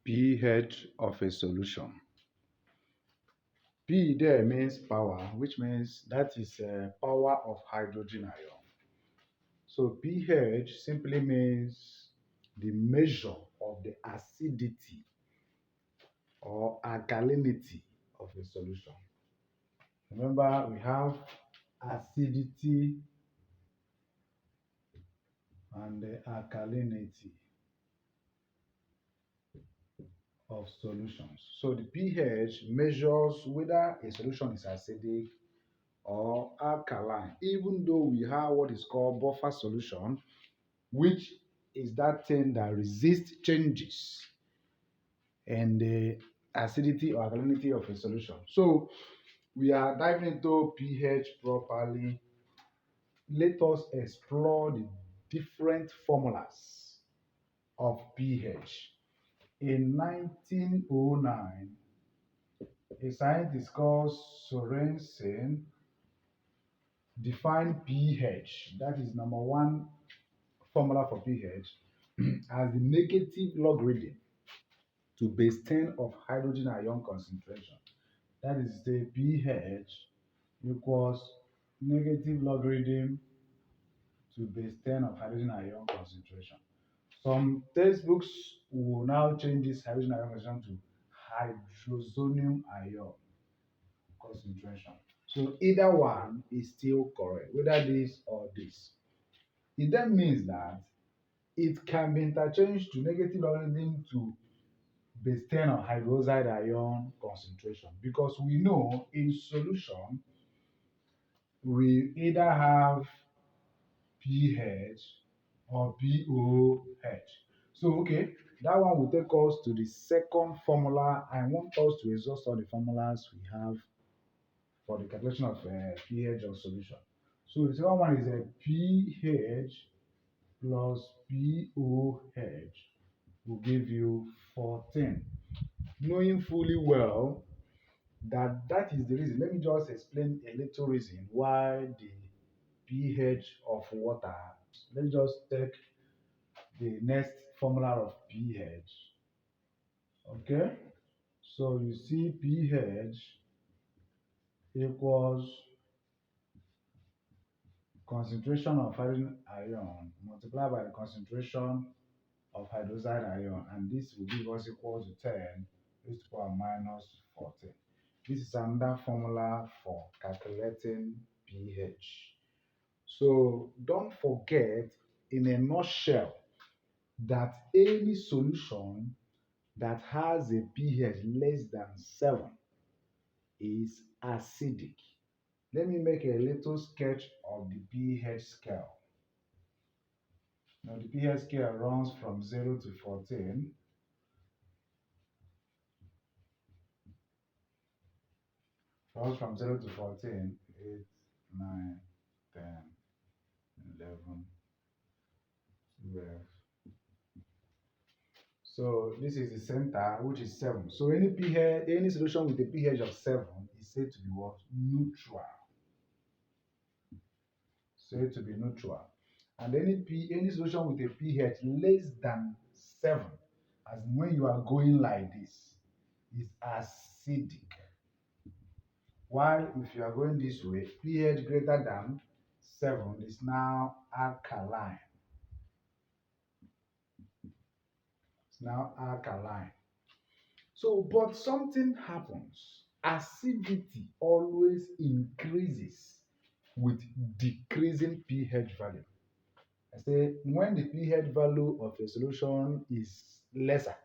pH of a solution. P there means power, which means that is power of hydrogen ion. So pH simply means the measure of the acidity or alkalinity of a solution. Remember, we have acidity and the alkalinity of solutions. So the pH measures whether a solution is acidic or alkaline, even though we have what is called buffer solution, which is that thing that resists changes in the acidity or alkalinity of a solution. So we are diving into pH properly. Let us explore the different formulas of pH. In 1909, a scientist called Sorensen defined pH, that is number one formula for pH, as the negative logarithm to base 10 of hydrogen ion concentration. That is the pH equals negative logarithm to base 10 of hydrogen ion concentration. Some textbooks will now change this hydrogen ion concentration to hydrozonium ion concentration. So either one is still correct, whether this or this. It then means that it can be interchanged to negative logarithm to base 10 of hydroxide ion concentration, because we know in solution we either have pH or POH. So okay, that one will take us to the second formula. I want us to exhaust all the formulas we have for the calculation of pH of solution. So the second one is a pH plus POH will give you 14. Knowing fully well that that is the reason, let me just explain a little reason why the pH of water. Let's just take the next formula of pH. Okay, so you see pH equals concentration of hydrogen ion multiplied by the concentration of hydroxide ion, and this will give us equal to 10 raised to the power minus 14. This is another formula for calculating pH. So don't forget, in a nutshell, that any solution that has a pH less than 7 is acidic. Let me make a little sketch of the pH scale. Now the pH scale runs from 0 to 14. Runs from 0 to 14, 8, 9, 10, 11, 12. So this is the center, which is 7. So any pH, any solution with a pH of 7 is said to be what? Neutral. Said to be neutral. And any solution with a pH less than 7, as when you are going like this, is acidic. While if you are going this way, pH greater than 7 is now alkaline. It's now alkaline. So, but something happens. Acidity always increases with decreasing pH value. I say when the pH value of a solution is lesser,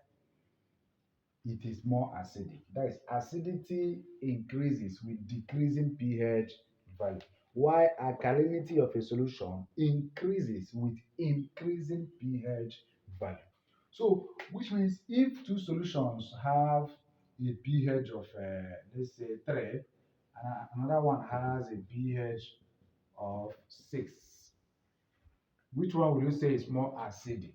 it is more acidic. That is, acidity increases with decreasing pH value, while alkalinity of a solution increases with increasing pH value. So, which means if two solutions have a pH of, let's say, 3, and another one has a pH of 6, which one will you say is more acidic?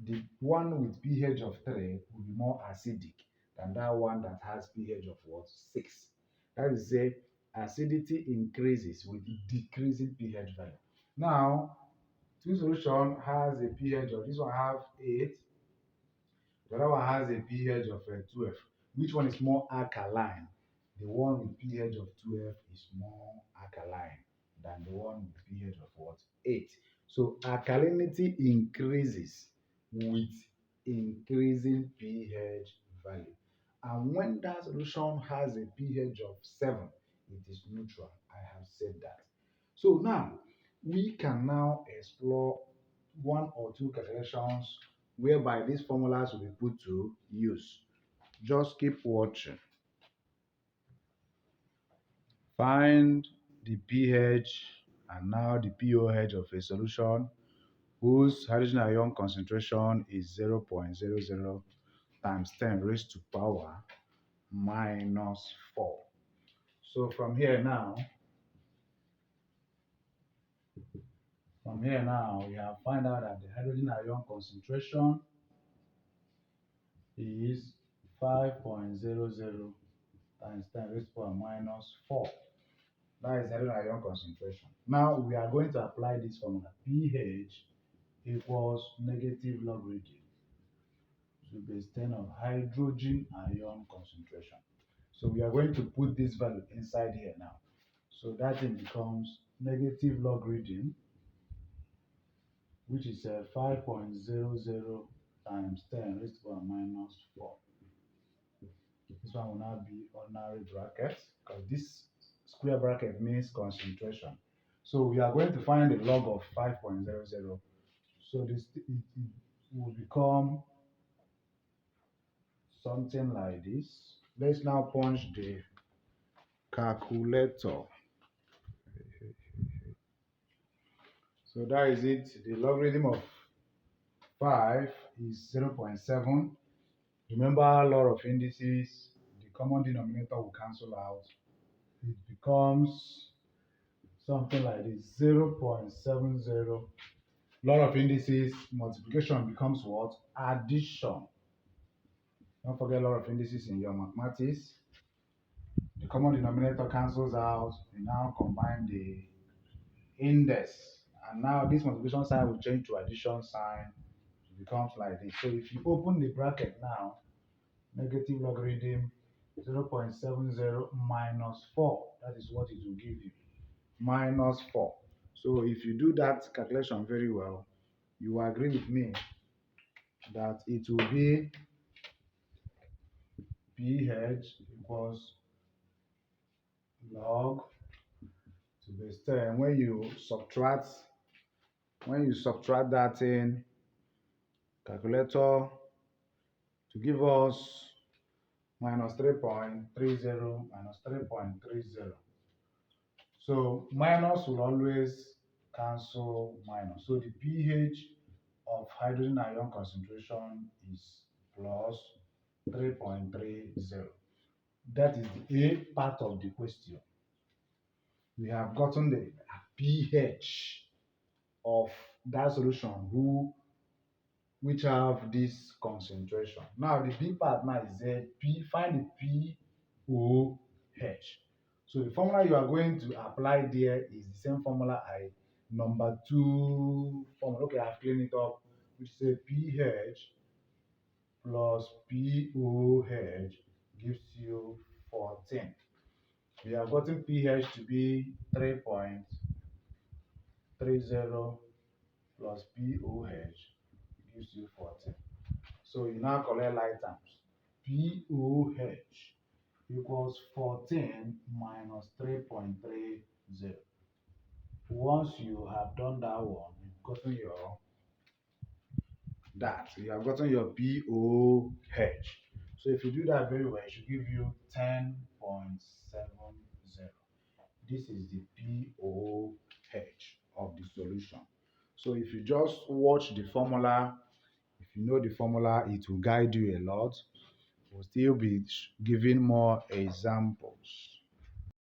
The one with pH of 3 will be more acidic than that one that has pH of what? 6. That is say acidity increases with decreasing pH value. Now, two solution has a pH of, this one have 8, The other one has a pH of 12. Which one is more alkaline? The one with pH of 12 is more alkaline than the one with pH of what? 8. So alkalinity increases with increasing pH value. And when that solution has a pH of 7, it is neutral. I have said that. So now we can now explore one or two calculations whereby these formulas will be put to use. Just keep watching. Find the pH and now the pOH of a solution whose hydrogen ion concentration is 0.00 times 10 raised to power minus 4. So from here now, we have found out that the hydrogen ion concentration is 5.00 times 10 raised to power minus 4. That is hydrogen ion concentration. Now we are going to apply this formula. pH equals negative logarithm to base 10 of hydrogen ion concentration. So we are going to put this value inside here now. So that thing becomes negative logarithm, which is 5.00 times 10 raised to power minus 4. This one will now be ordinary bracket because this square bracket means concentration. So we are going to find the log of 5.00. So it will become something like this. Let's now punch the calculator. So that is it. The logarithm of 5 is 0.7. Remember, law of indices, the common denominator will cancel out. It becomes something like this, 0.70. Law of indices, multiplication becomes what? Addition. Don't forget law of indices in your mathematics. The common denominator cancels out. We now combine the index. And now this multiplication sign will change to addition sign. It becomes like this. So if you open the bracket now, negative logarithm 0.70 minus 4. That is what it will give you. Minus 4. So if you do that calculation very well, you will agree with me that it will be pH equals log to base 10. When you subtract that in calculator to give us minus 3.30 minus 3.30. So minus will always cancel minus. So the pH of hydrogen ion concentration is plus 3.30. That is the A part of the question. We have gotten the pH of that solution which have this concentration. Now the B part now is find the pOH. So the formula you are going to apply there is the same formula I number 2 formula. Okay, I've cleaned it up, which is pH plus pOH gives you 14. We have gotten pH to be 3.30 plus pOH gives you 14. So you now collect like terms. pOH equals 14 minus 3.30. Once you have done that one, you have gotten your pOH. So if you do that very well, it should give you 10.70. This is the pOH of the solution. So if you just watch the formula, if you know the formula, it will guide you a lot. We'll still be giving more examples.